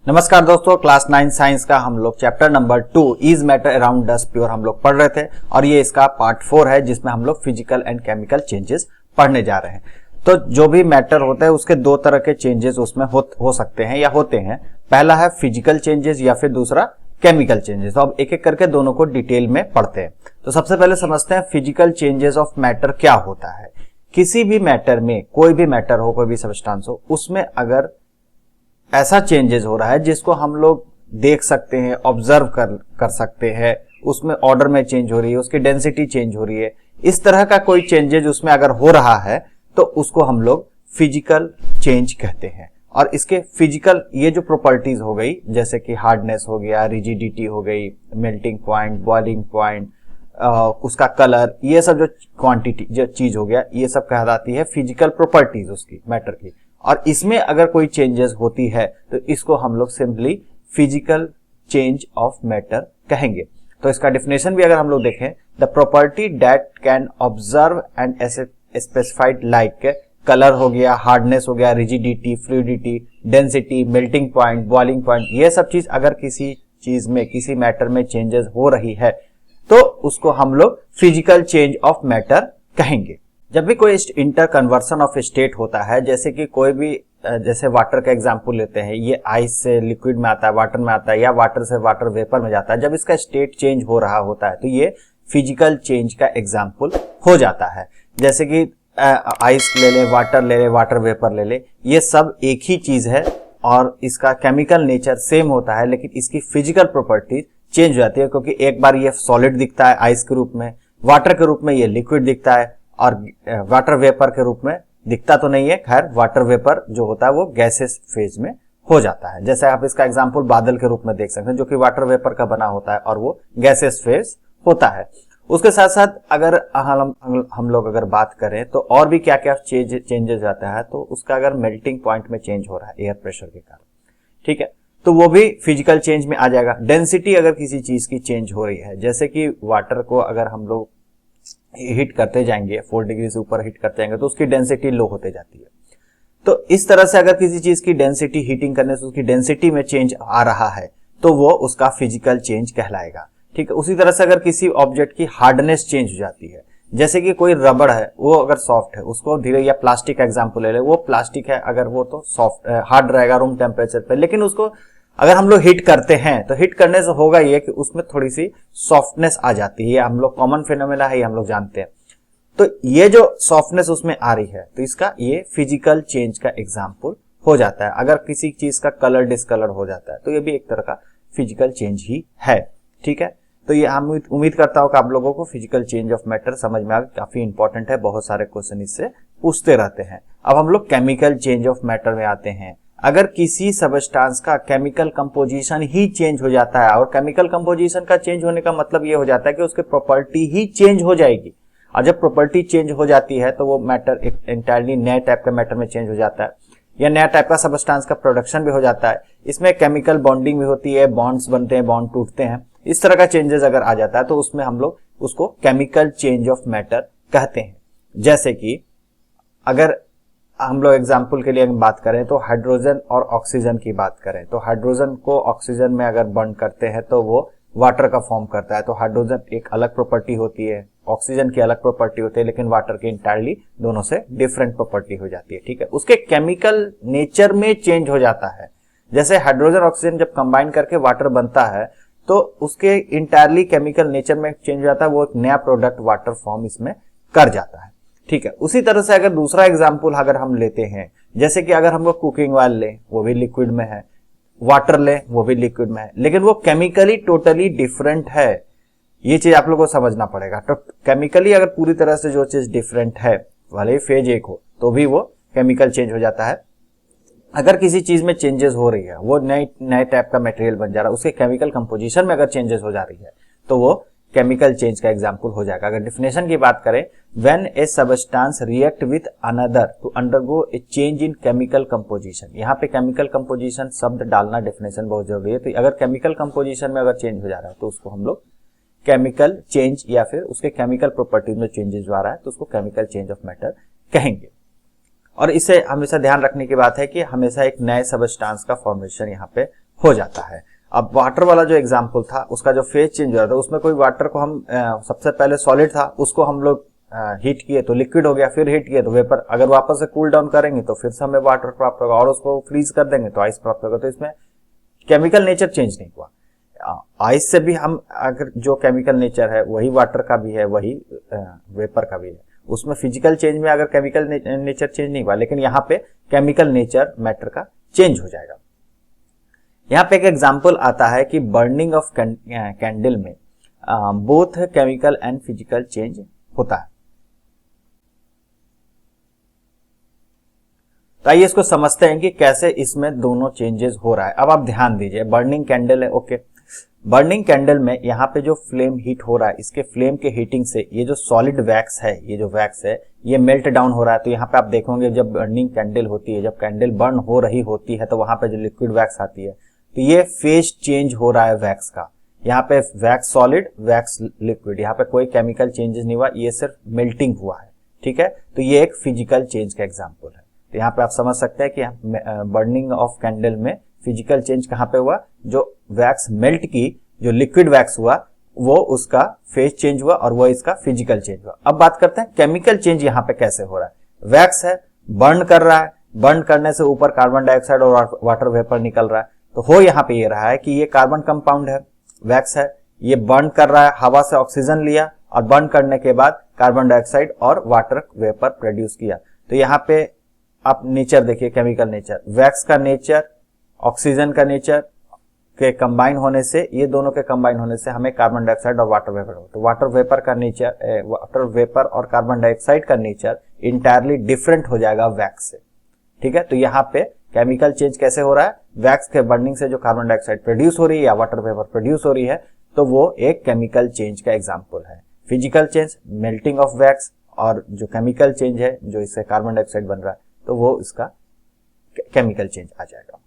नमस्कार दोस्तों, class 9 science का हम लोग chapter number 2 is matter around dust pure हम लोग पढ़ रहे थे और ये इसका पार्ट 4 है जिसमें हम लोग फिजिकल एंड केमिकल चेंजेस पढ़ने जा रहे हैं। तो जो भी मैटर होता है उसके दो तरह के चेंजेस उसमें हो सकते हैं या होते हैं। पहला है फिजिकल चेंजेस या फिर दूसरा केमिकल चेंजेस। तो अब एक एक करके दोनों को डिटेल में पढ़ते हैं। तो सबसे पहले समझते हैं फिजिकल चेंजेस ऑफ मैटर क्या होता है। किसी भी मैटर में, कोई भी मैटर हो, कोई भी सब्सटेंस हो, उसमें अगर ऐसा चेंजेस हो रहा है जिसको हम लोग देख सकते हैं, ऑब्जर्व कर सकते हैं, उसमें ऑर्डर में चेंज हो रही है, उसकी डेंसिटी चेंज हो रही है, इस तरह का कोई चेंजेस उसमें अगर हो रहा है तो उसको हम लोग फिजिकल चेंज कहते हैं। और इसके फिजिकल ये जो प्रॉपर्टीज हो गई, जैसे कि हार्डनेस हो गया, रिजिडिटी हो गई, मेल्टिंग पॉइंट, बॉइलिंग पॉइंट, उसका कलर, ये सब जो क्वांटिटी जो चीज हो गया, ये सब कहलाती है फिजिकल प्रॉपर्टीज उसकी, मैटर की। और इसमें अगर कोई चेंजेस होती है तो इसको हम लोग simply physical change of matter कहेंगे। तो इसका डेफिनेशन भी अगर हम लोग देखें, the property that can observe and specified like colour हो गया, हार्डनेस हो गया, rigidity, fluidity, density, melting point, boiling point, ये सब चीज अगर किसी चीज में, किसी मैटर में चेंजेस हो रही है तो उसको हम लोग फिजिकल चेंज ऑफ मैटर कहेंगे। जब भी कोई इंटर कन्वर्सन ऑफ स्टेट होता है, जैसे कि कोई भी, जैसे वाटर का एग्जांपल लेते हैं, ये आइस से लिक्विड में आता है, वाटर में आता है, या वाटर से वाटर वेपर में जाता है, जब इसका स्टेट चेंज हो रहा होता है तो ये फिजिकल चेंज का एग्जांपल हो जाता है। जैसे कि आइस ले ले, वाटर ले ले, वाटर वेपर ले ले, ये सब एक ही चीज है और इसका केमिकल नेचर सेम होता है, लेकिन इसकी फिजिकल प्रॉपर्टी चेंज हो जाती है, क्योंकि एक बार ये सॉलिड दिखता है आइस के रूप में, वाटर के रूप में ये लिक्विड दिखता है, और वाटर वेपर के रूप में दिखता तो नहीं है। खैर, वाटर वेपर जो होता है वो गैसेस फेज में हो जाता है। जैसे आप इसका एग्जांपल बादल के रूप में देख सकते हैं, जो कि वाटर वेपर का बना होता है और वो गैसेस फेज होता है। उसके साथ साथ अगर हम लोग अगर बात करें तो और भी क्या क्या चेंजेस आता है, तो उसका अगर मेल्टिंग पॉइंट में चेंज हो रहा है एयर प्रेशर के कारण, ठीक है, तो वो भी फिजिकल चेंज में आ जाएगा। डेंसिटी अगर किसी चीज की चेंज हो रही है, जैसे कि वाटर को अगर हम लोग हीट करते जाएंगे, 4 डिग्री से ऊपर हीट करते जाएंगे तो उसकी डेंसिटी लो होते जाती है। तो इस तरह से अगर किसी चीज की डेंसिटी हीटिंग करने से उसकी डेंसिटी में चेंज आ रहा है तो वो उसका फिजिकल चेंज कहलाएगा, ठीक है। उसी तरह से अगर किसी ऑब्जेक्ट की हार्डनेस चेंज हो जाती है, जैसे कि कोई रबड़ है, वो अगर सॉफ्ट है, उसको धीरे, या प्लास्टिक का एग्जांपल ले ले, वो प्लास्टिक है, अगर वो तो सॉफ्ट हार्ड रहेगा रूम टेम्परेचर पे, लेकिन उसको अगर हम लोग हीट करते हैं तो हीट करने से होगा ये कि उसमें थोड़ी सी सॉफ्टनेस आ जाती है। हम लोग कॉमन फिनोमेना है, ये हम लोग जानते हैं। तो ये जो सॉफ्टनेस उसमें आ रही है तो इसका ये फिजिकल चेंज का एग्जांपल हो जाता है। अगर किसी चीज का कलर डिसकलर हो जाता है तो ये भी एक तरह का फिजिकल चेंज ही है, ठीक है। तो ये हम उम्मीद करता हूं कि आप लोगों को फिजिकल चेंज ऑफ मैटर समझ में आ गया, काफी इंपॉर्टेंट है, बहुत सारे क्वेश्चन इससे पूछते रहते हैं। अब हम लोग केमिकल चेंज ऑफ मैटर में आते हैं। अगर किसी सब्सटेंस का केमिकल कंपोजिशन ही चेंज हो जाता है, और केमिकल कंपोजिशन का चेंज होने का मतलब ये हो जाता है कि उसकी प्रॉपर्टी ही चेंज हो जाएगी, और जब प्रॉपर्टी चेंज हो जाती है तो वो मैटर एक एंटायरली नए टाइप का मैटर में चेंज हो जाता है, या नया टाइप का सब्सटेंस का प्रोडक्शन भी हो जाता है। इसमें केमिकल बॉन्डिंग भी होती है, बॉन्ड्स बनते हैं, बॉन्ड टूटते हैं, इस तरह का चेंजेस अगर आ जाता है तो उसमें हम लोग उसको केमिकल चेंज ऑफ मैटर कहते हैं। जैसे कि अगर हम लोग एग्जाम्पल के लिए बात करें तो हाइड्रोजन और ऑक्सीजन की बात करें, तो हाइड्रोजन को ऑक्सीजन में अगर बॉन्ड करते हैं तो वो वाटर का फॉर्म करता है। तो हाइड्रोजन एक अलग प्रॉपर्टी होती है, ऑक्सीजन की अलग प्रॉपर्टी होती है, लेकिन वाटर की इंटायरली दोनों से डिफरेंट प्रॉपर्टी हो जाती है, ठीक है। उसके केमिकल नेचर में चेंज हो जाता है। जैसे हाइड्रोजन ऑक्सीजन जब कंबाइन करके वाटर बनता है तो उसके इंटायरली केमिकल नेचर में चेंज हो जाता है, वो एक नया प्रोडक्ट वाटर फॉर्म इसमें कर जाता है, ठीक है। उसी तरह से अगर दूसरा एग्जांपल अगर हम लेते हैं, जैसे कि अगर हम लोग कुकिंग ऑयल लें, वो भी लिक्विड में है, वाटर लें, वो भी लिक्विड में है, लेकिन वो केमिकली टोटली डिफरेंट है। ये चीज आप लोगों को समझना पड़ेगा। तो केमिकली अगर पूरी तरह से जो चीज डिफरेंट है, भले ही फेज एक हो, तो भी वो केमिकल चेंज हो जाता है। अगर किसी चीज में चेंजेस हो रही है, वो नए टाइप का मटेरियल बन जा रहा है, उसके केमिकल कंपोजिशन में अगर चेंजेस हो जा रही है तो वो केमिकल चेंज का एग्जांपल हो जाएगा। अगर डेफिनेशन की बात करें, when a substance react with another to undergo a change in chemical composition, यहाँ पे केमिकल कंपोजिशन शब्द डालना डेफिनेशन बहुत जरूरी है। तो अगर केमिकल कंपोजिशन में अगर चेंज हो जा रहा है तो उसको हम लोग केमिकल चेंज, या फिर उसके केमिकल प्रॉपर्टीज में चेंजेस आ रहा है तो उसको केमिकल चेंज ऑफ मैटर कहेंगे। और इसे हमेशा ध्यान रखने की बात है कि हमेशा एक नए सबस्टेंस का फॉर्मेशन यहाँ पे हो जाता है। अब वाटर वाला जो एग्जाम्पल था उसका जो फेज चेंज हो रहा था उसमें कोई वाटर को हम सबसे पहले सॉलिड था उसको हम लोग हीट किए तो लिक्विड हो गया, फिर हीट किए तो वेपर, अगर वापस से कूल डाउन करेंगे तो फिर से हमें वाटर प्राप्त होगा और उसको फ्रीज कर देंगे तो आइस प्राप्त होगा। तो इसमें केमिकल नेचर चेंज नहीं हुआ। आइस से भी हम अगर जो केमिकल नेचर है वही वाटर का भी है, वही वेपर का भी है, उसमें फिजिकल चेंज में अगर केमिकल नेचर चेंज नहीं हुआ, लेकिन यहाँ पे केमिकल नेचर मैटर का चेंज हो जाएगा। यहाँ पे एक एग्जाम्पल आता है कि बर्निंग ऑफ कैंडल में both chemical and physical change होता है। तो आइए इसको समझते हैं कि कैसे इसमें दोनों चेंजेस हो रहा है। अब आप ध्यान दीजिए, बर्निंग कैंडल है, ओके। बर्निंग कैंडल में यहाँ पे जो फ्लेम हीट हो रहा है, इसके फ्लेम के हीटिंग से ये जो सॉलिड वैक्स है, ये जो वैक्स है ये मेल्ट डाउन हो रहा है। तो यहाँ पे आप देखोगे जब बर्निंग कैंडल होती है, जब कैंडल बर्न हो रही होती है तो वहां पे जो लिक्विड वैक्स आती है तो ये फेज चेंज हो रहा है वैक्स का। यहाँ पे वैक्स सॉलिड, वैक्स लिक्विड, यहाँ पे कोई केमिकल चेंजेस नहीं हुआ, ये सिर्फ मेल्टिंग हुआ है, ठीक है। तो ये एक फिजिकल चेंज का एग्जाम्पल है। तो यहाँ पे आप समझ सकते हैं कि बर्निंग ऑफ कैंडल में फिजिकल चेंज कहाँ पे हुआ, जो वैक्स मेल्ट की, जो लिक्विड वैक्स हुआ वो उसका फेज चेंज हुआ और वो इसका फिजिकल चेंज हुआ। अब बात करते हैं केमिकल चेंज यहाँ पे कैसे हो रहा है। वैक्स है, बर्न कर रहा है, बर्न करने से ऊपर कार्बन डाइऑक्साइड और वाटर वेपर निकल रहा है। तो हो यहाँ पे ये रहा है कि ये कार्बन कंपाउंड है, वैक्स है, ये बर्न कर रहा है, हवा से ऑक्सीजन लिया और बर्न करने के बाद कार्बन डाइऑक्साइड और वाटर वेपर प्रोड्यूस किया। तो यहाँ पे आप नेचर देखिए, केमिकल नेचर, वैक्स का नेचर, ऑक्सीजन का नेचर के कंबाइन होने से, ये दोनों के कंबाइन होने से हमें कार्बन डाइऑक्साइड और वाटर वेपर हो। तो वाटर वेपर का नेचर, वाटर वेपर और कार्बन डाइऑक्साइड का नेचर इंटायरली डिफरेंट हो जाएगा वैक्स से, ठीक है। तो यहाँ पे केमिकल चेंज कैसे हो रहा है, वैक्स के बर्निंग से जो कार्बन डाइऑक्साइड प्रोड्यूस हो रही है या वाटर वेपर प्रोड्यूस हो रही है तो वो एक केमिकल चेंज का एग्जाम्पल है। Physical change melting of wax, और जो केमिकल चेंज है जो इससे कार्बन डाइऑक्साइड बन रहा है तो वो इसका केमिकल चेंज आ जाएगा।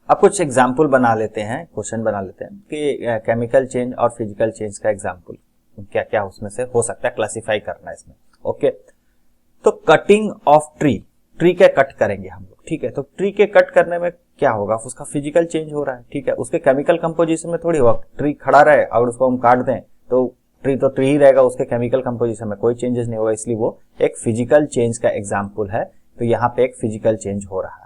अब कुछ एग्जाम्पल बना लेते हैं, क्वेश्चन बना लेते हैं कि केमिकल चेंज और फिजिकल चेंज का एग्जाम्पल क्या क्या उसमें से हो सकता है, क्लासिफाई करना है इसमें, ओके। तो कटिंग ऑफ ट्री के कट करेंगे हम लोग, ठीक है। तो ट्री के कट करने में क्या होगा, उसका फिजिकल चेंज हो रहा है, ठीक है। उसके केमिकल कंपोजिशन में थोड़ी होगा, ट्री खड़ा रहे अगर उसको हम काट दें तो ट्री ही रहेगा, उसके केमिकल कंपोजिशन में कोई चेंजेस नहीं होगा, इसलिए वो एक फिजिकल चेंज का एग्जाम्पल है। तो यहाँ पे एक फिजिकल चेंज हो रहा है।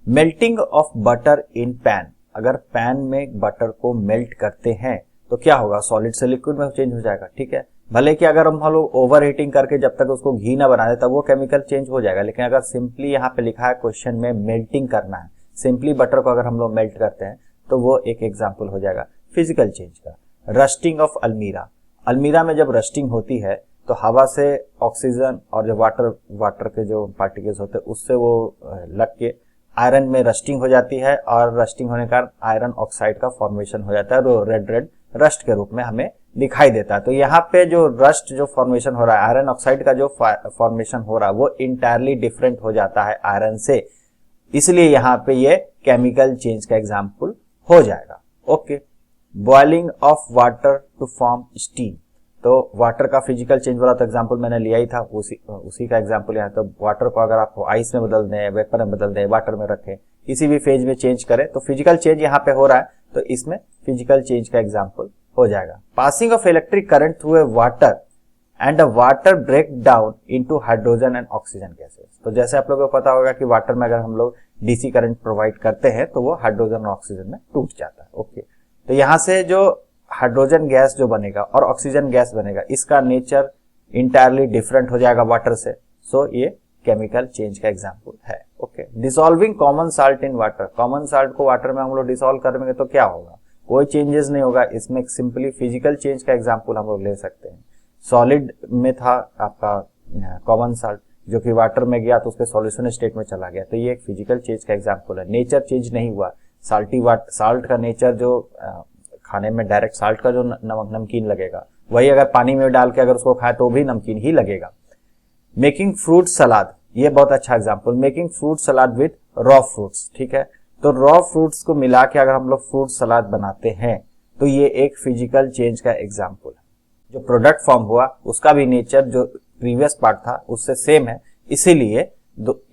Melting of butter in pan, अगर पैन में बटर को मेल्ट करते हैं तो क्या होगा, सॉलिड से लिक्विड में चेंज हो जाएगा, ठीक है। भले कि अगर हम लोग ओवर हीटिंग करके जब तक उसको घी ना बना दे तब वो केमिकल चेंज हो जाएगा, लेकिन अगर सिंपली यहाँ पे लिखा है क्वेश्चन में मेल्टिंग करना है, सिंपली बटर को अगर हम लोग मेल्ट करते हैं तो वो एक एग्जाम्पल हो जाएगा फिजिकल चेंज का। रस्टिंग ऑफ अलमीरा, अलमीरा में जब रस्टिंग होती है तो हवा से ऑक्सीजन और जो वाटर के जो पार्टिकल्स होते हैं उससे वो लग के आयरन में रस्टिंग हो जाती है, और रस्टिंग होने के कारण आयरन ऑक्साइड का फॉर्मेशन हो जाता है और रेड रस्ट के रूप में हमें दिखाई देता है। तो यहाँ पे जो रस्ट जो फॉर्मेशन हो रहा है, आयरन ऑक्साइड का जो फॉर्मेशन हो रहा है वो इंटायरली डिफरेंट हो जाता है आयरन से, इसलिए यहाँ पे ये केमिकल चेंज का एग्जाम्पल हो जाएगा, okay. Boiling of water to form steam, तो वाटर का फिजिकल चेंज वाला तो एग्जांपल मैंने लिया ही था, उसी का एग्जांपल यहाँ। तो वाटर को अगर आप आइस में बदल दें, वेपर में बदल दें, वाटर में रखें, किसी भी फेज में चेंज करें तो फिजिकल चेंज यहाँ पे हो रहा है, तो इसमें फिजिकल चेंज का एग्जांपल हो जाएगा। Passing of electric current through a water and a water break down into hydrogen and oxygen gases, तो जैसे आप लोगों को पता होगा कि वाटर में अगर हम लोग डीसी करंट प्रोवाइड करते हैं तो वो हाइड्रोजन और ऑक्सीजन में टूट जाता है, ओके। तो यहाँ से जो हाइड्रोजन गैस जो बनेगा और ऑक्सीजन गैस बनेगा, इसका नेचर इंटायरली डिफरेंट हो जाएगा वाटर से, सो ये केमिकल चेंज का एग्जांपल है, okay. Dissolving common salt in water, common salt को वाटर में हम लोग डिसॉल्व करेंगे तो क्या होगा, कोई चेंजेस नहीं होगा, इसमें सिंपली फिजिकल चेंज का एग्जांपल हम लोग ले सकते हैं। सॉलिड में था आपका कॉमन साल्ट, जो कि वाटर में गया तो उसके सॉल्यूशन स्टेट में चला गया, तो ये एक फिजिकल चेंज का एग्जांपल है। नेचर चेंज नहीं हुआ, साल्ट का नेचर जो खाने में डायरेक्ट साल्ट का जो नमक नमकीन लगेगा वही अगर पानी में डाल के अगर उसको खाए तो भी नमकीन ही लगेगा। मेकिंग फ्रूट सलाद, ये बहुत अच्छा example, making fruit salad with raw fruits, ठीक है। तो रॉ फ्रूट्स को मिला के अगर हम लोग फ्रूट सलाद बनाते हैं तो ये एक फिजिकल चेंज का एग्जांपल है। जो प्रोडक्ट फॉर्म हुआ उसका भी नेचर जो प्रीवियस पार्ट था उससे सेम है, इसीलिए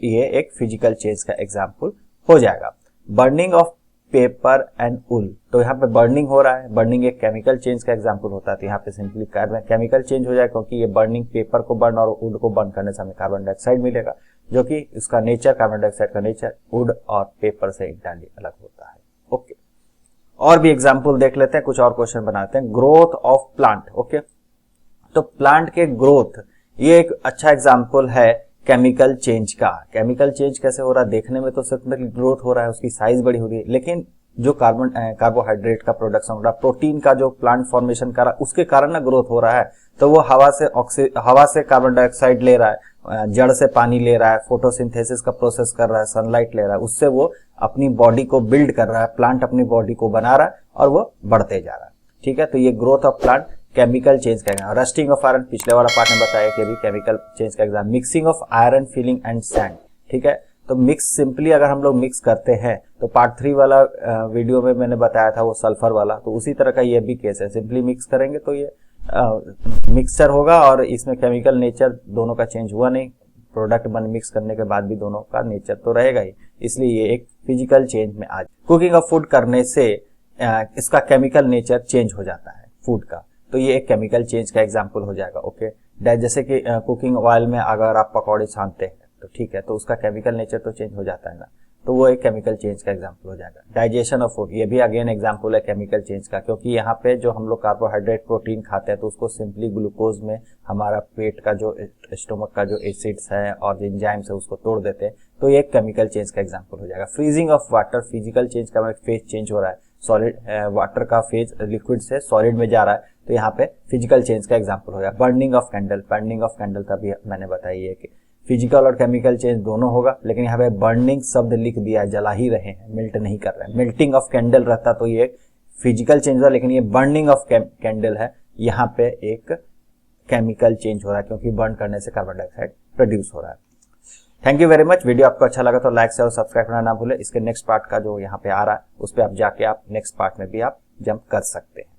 ये एक फिजिकल चेंज का एग्जांपल हो जाएगा। बर्निंग ऑफ पेपर एंड वुल। तो यहाँ पे बर्निंग हो रहा है, बर्निंग एक केमिकल चेंज का एग्जांपल होता है, तो यहाँ पे सिंपली केमिकल चेंज हो जाए, क्योंकि ये बर्निंग पेपर को बर्न और वुड को बर्न करने से हमें कार्बन डाइऑक्साइड मिलेगा, जो कि उसका नेचर, कार्बन डाइऑक्साइड का नेचर वुड और पेपर से इंटायरली अलग होता है। ओके, और भी एग्जाम्पल देख लेते हैं, कुछ और क्वेश्चन बनाते हैं। Growth of plant. ओके, तो प्लांट के ग्रोथ, ये एक अच्छा एग्जाम्पल है केमिकल चेंज का। केमिकल चेंज कैसे हो रहा है, देखने में तो सिर्फ ग्रोथ हो रहा है, उसकी साइज बड़ी हो रही है, लेकिन जो कार्बोहाइड्रेट का प्रोडक्शन हो रहा है, प्रोटीन का जो प्लांट फॉर्मेशन कर रहा है, उसके कारण ना ग्रोथ हो रहा है। तो वो हवा से कार्बन डाइऑक्साइड ले रहा है, जड़ से पानी ले रहा है, फोटोसिंथेसिस का प्रोसेस कर रहा है, सनलाइट ले रहा है, उससे वो अपनी बॉडी को बिल्ड कर रहा है, प्लांट अपनी बॉडी को बना रहा है और वो बढ़ते जा रहा है। ठीक है, तो ये growth of plant chemical change का एग्जाम। रस्टिंग ऑफ आयरन, पिछले वाला पार्ट में बताया कि अभी केमिकल चेंज का exam. Mixing of iron, filing and sand. ठीक है, तो मिक्स, सिंपली अगर हम लोग मिक्स करते हैं, तो पार्ट 3 वाला वीडियो में मैंने बताया था वो सल्फर वाला, तो उसी तरह का ये भी केस है। सिंपली मिक्स करेंगे तो ये मिक्सचर होगा और इसमें केमिकल नेचर दोनों का चेंज हुआ नहीं, प्रोडक्ट बन मिक्स करने के बाद भी दोनों का नेचर तो रहेगा ही, इसलिए ये एक फिजिकल चेंज में आ। कुकिंग ऑफ फूड करने से इसका केमिकल नेचर चेंज हो जाता है फूड का, तो ये एक केमिकल चेंज का एग्जाम्पल हो जाएगा। ओके, जैसे कि कुकिंग ऑयल में अगर आप पकौड़े छानते हैं तो ठीक है, तो उसका केमिकल नेचर तो चेंज हो जाता है ना, तो वो एक केमिकल चेंज का एग्जाम्पल हो जाएगा। डाइजेशन ऑफ फूड, ये भी अगेन एग्जाम्पल है केमिकल चेंज का, क्योंकि यहाँ पे जो हम लोग कार्बोहाइड्रेट प्रोटीन खाते हैं तो उसको सिंपली ग्लूकोज में हमारा पेट का जो स्टोमक का जो एसिड्स है और एंजाइम्स है उसको तोड़ देते हैं, तो ये एक केमिकल चेंज का एग्जाम्पल हो जाएगा। Freezing of water, physical change का फेज चेंज हो रहा है, सॉलिड वाटर का फेज लिक्विड से सॉलिड में जा रहा है, तो यहाँ पे फिजिकल चेंज का एग्जाम्पल हो गया। Burning of candle, burning of candle का भी मैंने बताई है कि फिजिकल और केमिकल चेंज दोनों होगा, लेकिन यहाँ पे बर्निंग शब्द लिख दिया है, जला ही रहे हैं, मेल्ट नहीं कर रहे हैं। मेल्टिंग ऑफ कैंडल रहता तो ये फिजिकल चेंज हुआ, लेकिन ये बर्निंग ऑफ कैंडल है, यहाँ पे एक केमिकल चेंज हो रहा है, क्योंकि बर्न करने से कार्बन डाइऑक्साइड प्रोड्यूस हो रहा है। Thank you very much. Video आपको अच्छा लगा तो लाइक शेयर और सब्सक्राइब करना ना भूले। इसके नेक्स्ट पार्ट का जो यहाँ पे आ रहा है उस पर आप जाके आप नेक्स्ट पार्ट में भी आप जंप कर सकते हैं।